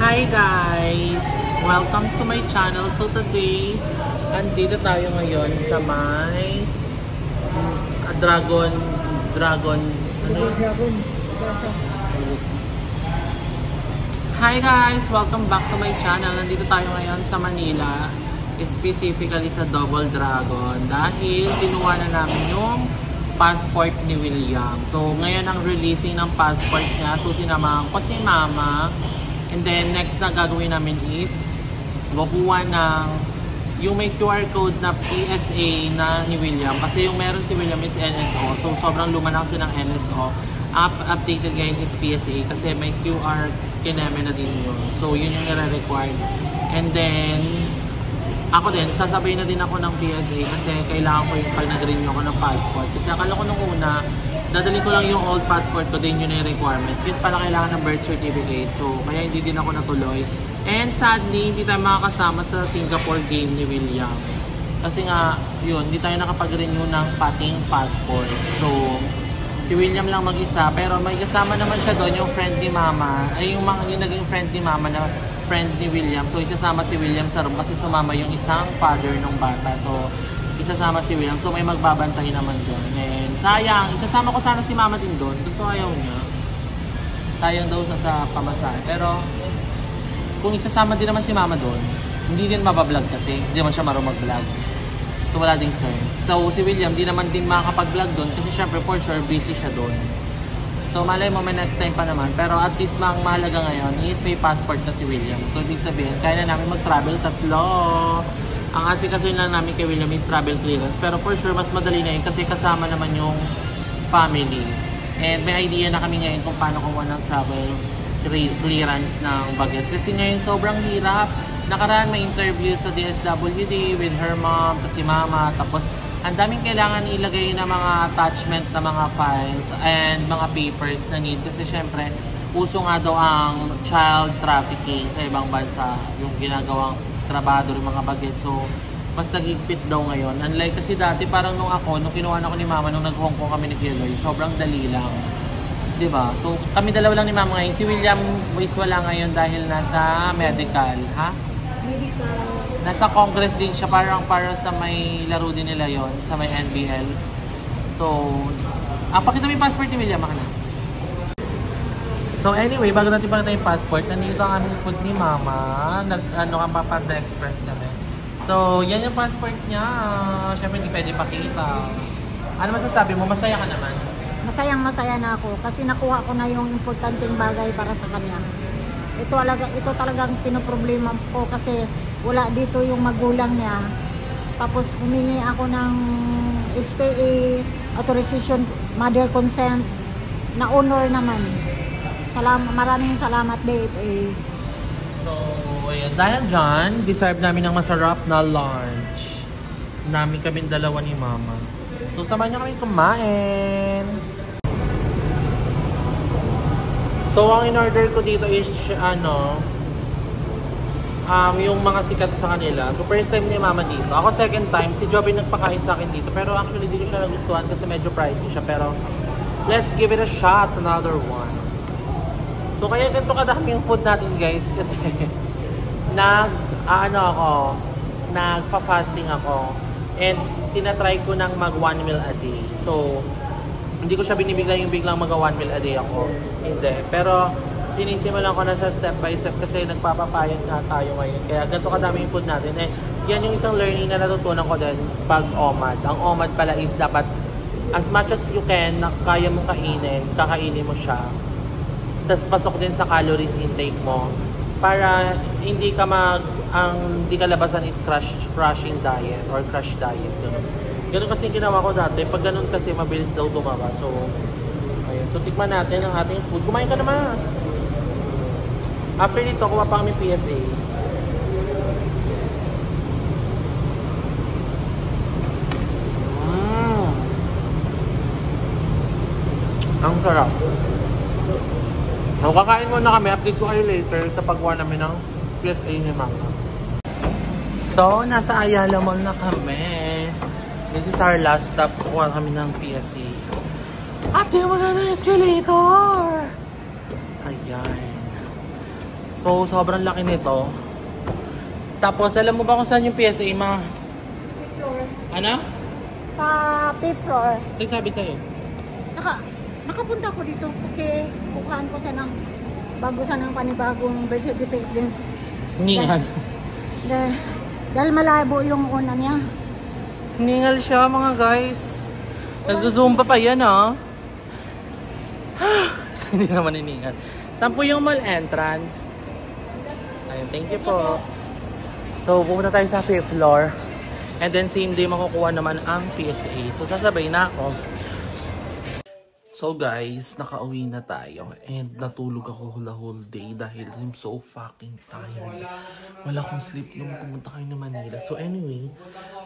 Hi guys! Welcome to my channel. So today, andito tayo ngayon sa may Dragon Hi guys! Welcome back to my channel. Nandito tayo ngayon sa Manila, specifically sa Double Dragon dahil kinuha na namin yung passport ni William. So ngayon ang releasing ng passport niya. So sinamahan ko si Mama. And then next na gagawin namin is kukuha ng yung may QR code na PSA na ni William. Kasi yung meron si William is NSO. So sobrang luma lang siya ng NSO. Updated ngayon is PSA kasi may QR kineme na din yun. So yun yung nire-required. And then ako din, sasabay na din ako ng PSA kasi kailangan ko yung pag nag-renew ako ng passport. Kasi akala ko nung una, dadalhin ko lang yung old passport ko din yun yung requirements. Yun pala kailangan ng birth certificate. So kaya hindi din ako natuloy. And sadly, hindi tayo makakasama sa Singapore game ni William. Kasi nga, yun, hindi tayo nakapag-renew ng pating passport. So si William lang mag-isa, pero may kasama naman siya doon, yung friend ni Mama, ay yung naging friend ni Mama na friend ni William. So isasama si William sa room kasi sumama yung isang father ng bata. So isasama si William, so may magbabantay naman doon. And sayang, isasama ko sana si Mama din doon, kasi ayaw niya. Sayang daw sa pamasahe. Pero kung isasama din naman si Mama doon, hindi din mabablog kasi, hindi naman siya marunong mag-vlog. So wala ding sense. So si William di naman din makakapag-vlog doon kasi syempre for sure busy siya doon. So malay mo may next time pa naman. Pero at least ang mahalaga ngayon is may passport na si William. So ibig sabihin kaya na namin mag-travel tatlo. Ang asikaso lang namin kay William is travel clearance. Pero for sure mas madali na yun kasi kasama naman yung family. And may idea na kami ngayon kung paano kumuha ng travel clearance ng bagets. Kasi ngayon sobrang hirap. Nakaraan may interview sa DSWD with her mom, tapos si Mama, tapos ang daming kailangan ilagay na mga attachment na mga files and mga papers na need kasi syempre uso nga daw ang child trafficking sa ibang bansa yung ginagawang trabaho ng mga bagets. So mas nagigpit daw ngayon. Unlike kasi dati parang nung kinuha ako ni Mama nung nag-Hong Kong kami ni Kiloy, sobrang dali lang. Diba? So kami dalawa lang ni Mama ngayon. Si William is wala ngayon dahil nasa medical, ha? Nasa Congress din siya, parang sa may laro din nila yon sa may NBL. So, pakita mo yung passport ni William, maka na. So anyway, bago natin pakita yung passport, nandito ang aming food ni Mama. Panda Express kami. So, yan yung passport niya. Siyempre, hindi pwede pakita. Ano masasabi mo? Masaya ka naman? Masayang-masaya na ako kasi nakuha ko na yung importanteng bagay para sa kanya. Ito talagang pinoproblema ko kasi wala dito yung magulang niya. Tapos humingi ako ng SPA authorization, mother consent na honor naman. Maraming salamat babe. So, ayan. Dahil dyan, deserve namin ng masarap na lunch. Namin kami dalawa ni Mama. So, samahan niyo kami kumain. So, ang in-order ko dito is, yung mga sikat sa kanila. So, first time ni Mama dito. Ako second time, si Joby nagpakain sa akin dito. Pero actually, dito siya nagustuhan kasi medyo pricey siya. Pero, let's give it a shot, another one. So, kaya ganito kadami yung food natin, guys. Kasi, nagpa-fasting ako. And, tinatry ko ng mag 1 meal a day. So, hindi ko siya binibigla yung biglang mag-1 meal a day ako. Hindi. Pero sinisimulan ko na siya step by step kasi nagpapapayat nga tayo ngayon. Kaya ganito kadami yung food natin. Eh, yan yung isang learning na natutunan ko din pag OMAD. Ang OMAD pala is dapat as much as you can na kaya mong kakainin mo siya. Tapos pasok din sa calories intake mo para hindi ka hindi ka labasan is crashing diet or crash diet. Ganun kasi ginawa ko dati. Pag ganun kasi, mabilis daw tumaba. So, ayun. So, tikman natin ang ating food. Kumain ka naman. After nito, kuha pa kami PSA. Ang sarap. So, kakain muna kami. Update ko kayo later sa pagkuha namin ng PSA ni Mama. So, nasa Ayala Mall na kami. This is our last stop. Kukuha kami ng PSA. Ate, wala na yung escalator! Ayan. So, sobrang laki nito. Tapos, alam mo ba kung saan yung PSA, ma? Fifth floor. Ano? Sa fifth floor. Ano sabi sa'yo? Nakapunta ko dito kasi bukaan ko siya ng bago siya ng panibagong birth certificate din. Ningal. Dahil malabo yung una niya. Ningal siya, mga guys. Nagzo-zoom pa yan, ah. Hindi naman iningal. Saan po yung mall entrance? Ayun, thank you po. So, pumunta tayo sa 5th floor. And then, same day makukuha naman ang PSA. So, sasabay na ako. So, guys, nakauwi na tayo. And natulog ako the whole day dahil I'm so fucking tired. Wala akong sleep nung pumunta kayo ng Manila. So, anyway,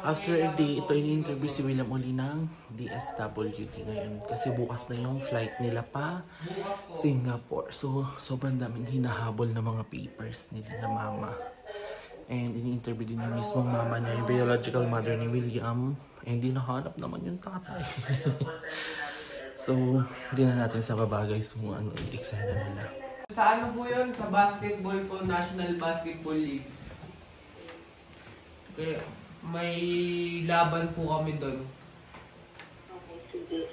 after a day, ito ini-interview si William uli ng DSWD ngayon. Kasi bukas na yung flight nila pa Singapore. So, sobrang daming hinahabol na mga papers nila na mama. And ini-interview din yung mismong mama niya, yung biological mother ni William. And di nahanap naman yung tatay. So, hindi na natin sa baba guys kung ano eksena nila. Sa ano po yun? Sa basketball po, National Basketball League. Kaya may laban po kami doon. Okay, sige.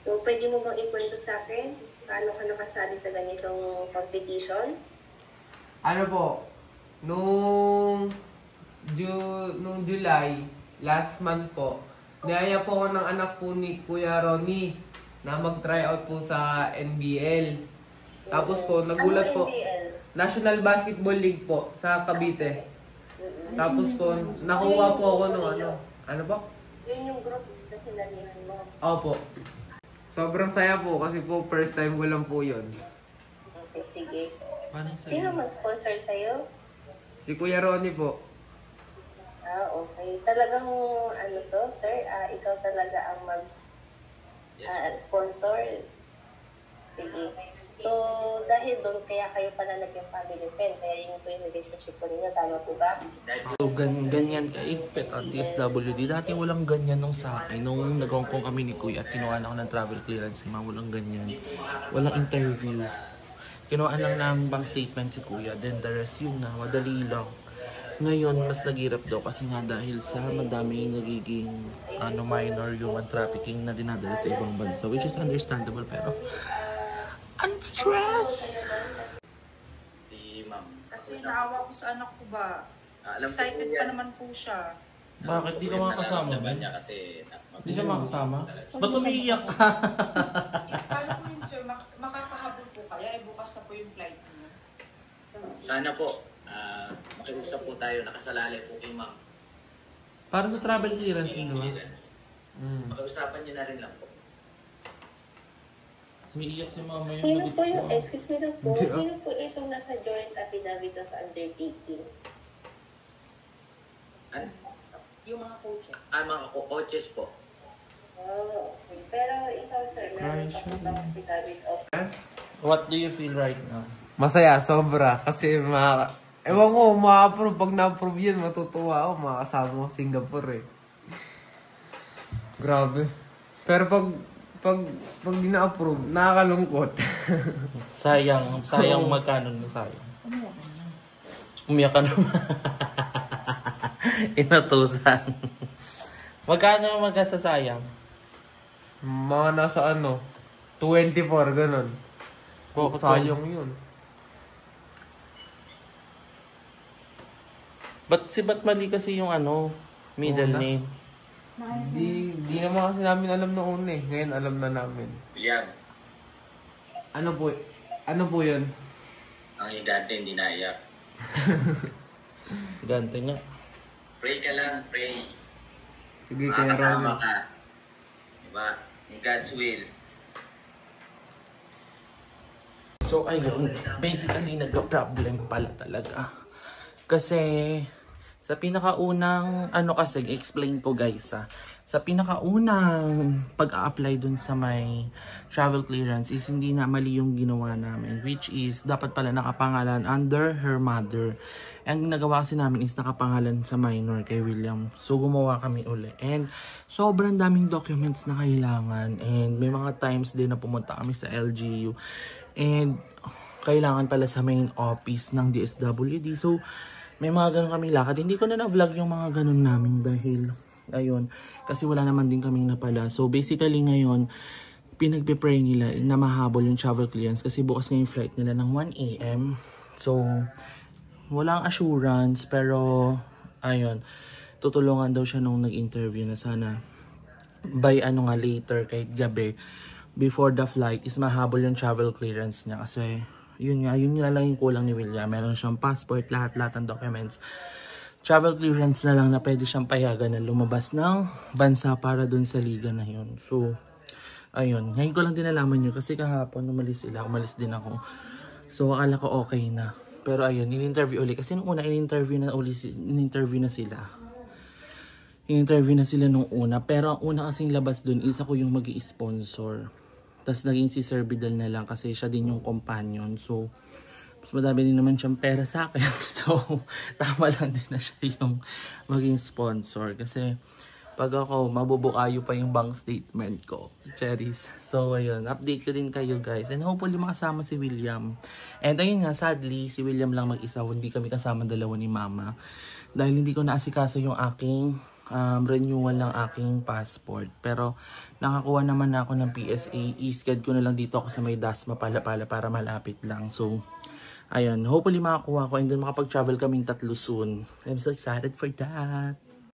So, pwede mo bang ikwento sa akin? Paano ka nakasali sa ganitong competition? Ano po? Nung July, last month po, niyaya po ako ng anak po ni Kuya Ronnie na mag-tryout po sa NBL. Tapos po, nagulat po, National Basketball League po, sa Cavite. Tapos po, nakuha po ako ng ano po? Yun yung group na sinalihan mo. Opo. Sobrang saya po kasi po first time ko lang po yun. Okay, sige. Paano Sino mag-sponsor sa'yo? Si Kuya Ronnie po. Ah, okay. Talagang ano to, sir? Ikaw talaga ang sponsor. Sige. So, dahil doon, kaya kayo pala naging family friend. Kaya yun po yung relationship ko ninyo. Tama po ba? So, ganyan kaigpit ang DSWD. Dati walang ganyan nung sa akin. Nung nag-Hong Kong kami ni Kuya at kinuha na ako ng travel clearance, walang ganyan. Walang interview. Kinuha lang ng bank statement si Kuya. Then the rest yun na, madali lang. Ngayon, mas naghirap daw kasi nga dahil sa madami nagiging minor human trafficking na dinadala sa ibang bansa. Which is understandable pero I'm stressed! Si ma'am. Kasi naawa ko sa anak ko ba? Excited pa naman po siya. Bakit di ka makakasama? Nararamdaman niya kasi Di siya makakasama? Ba't umiiyak ka? Paano po yun, sir? Makakahabol po kaya? Bukas na po yung flight niyo. Sana po, makiusap po tayo, nakasalalay po kay ma'am. Para sa travel clearance yun, diba? Makiusapan niyo na rin lang po. Umiiyak si mama yung Sino lagot po yung, ko. excuse me lang po, sino po itong nasa joint affidavit of undertaking? Ano? Yung mga coaches. Mga coaches po. Oh, okay. Pero ikaw, sir, meron ka po bang affidavit of... What do you feel right now? Masaya, sobra. Kasi ewan ko, ma-approve. Pag na-approve yun, matutuwa ako. Makakasama ko sa Singapore eh. Grabe. Pero pag di na-approve, nakakalungkot. Sayang magkano na sayang. Umiyak ka naman. Inatusan. Magkano magkasasayang? Mga nasa 24, ganun. Sayang yun. Ba't mali kasi yung middle name? Di naman kasi namin alam noon eh. Ngayon alam na namin. William, Ano po yun? ang higante hindi naiyak. Gante nga. Pray ka lang, pray. Sige, kaya Makakasama Ronnie. ka. Diba? In God's will. So ayun, basically nagka-problem pala talaga. Kasi sa pinakaunang kasi explain ko guys sa pinakaunang pag-a-apply dun sa may travel clearance is hindi na mali yung ginawa namin, which is dapat pala nakapangalan under her mother. Ang ginagawa kasi namin is nakapangalan sa minor kay William. So gumawa kami uli and sobrang daming documents na kailangan and may mga times din na pumunta kami sa LGU and kailangan pala sa main office ng DSWD. So, may mga ganun kaming lakad. Hindi ko na na-vlog yung mga ganun namin dahil, ayun, kasi wala naman din kaming napala. So, basically ngayon, pinagpipray nila na mahabol yung travel clearance kasi bukas nga yung flight nila ng 1 AM. So, walang assurance, pero, ayun, tutulungan daw siya nung nag-interview na sana by later kahit gabi before the flight is mahabol yung travel clearance niya kasi yun nga lang yung kulang ni William. Meron siyang passport, lahat ng documents. Travel clearance na lang na pwede siyang payagan na lumabas ng bansa para dun sa liga na yun. So, ayun. Ngayon ko lang din nalaman yun kasi kahapon umalis din ako. So, akala ko okay na. Pero ayun, in-interview ulit. Kasi nung una, in-interview na sila. In-interview na sila nung una. Pero ang una kasing labas dun, isa ko yung mag-i-sponsor. Tapos naging si Sir Bidal na lang kasi siya din yung companion. So, mas madami din naman siyang pera sa akin. So, tama lang din na siya yung maging sponsor. Kasi, pag ako, mabubukayo pa yung bank statement ko. Cherries. So, ayun. Update ko din kayo, guys. And hopefully, makasama si William. And ayun nga, sadly, si William lang mag-isa. Hindi kami kasama dalawa ni Mama. Dahil hindi ko naasikaso yung aking renewal ng aking passport. Pero, nakakuha naman ako ng PSA. I-schedule ko na lang dito ako sa may Dasma pala para malapit lang. So, ayun. Hopefully, makakuha ko. And then, makapag-travel kaming tatlo soon. I'm so excited for that.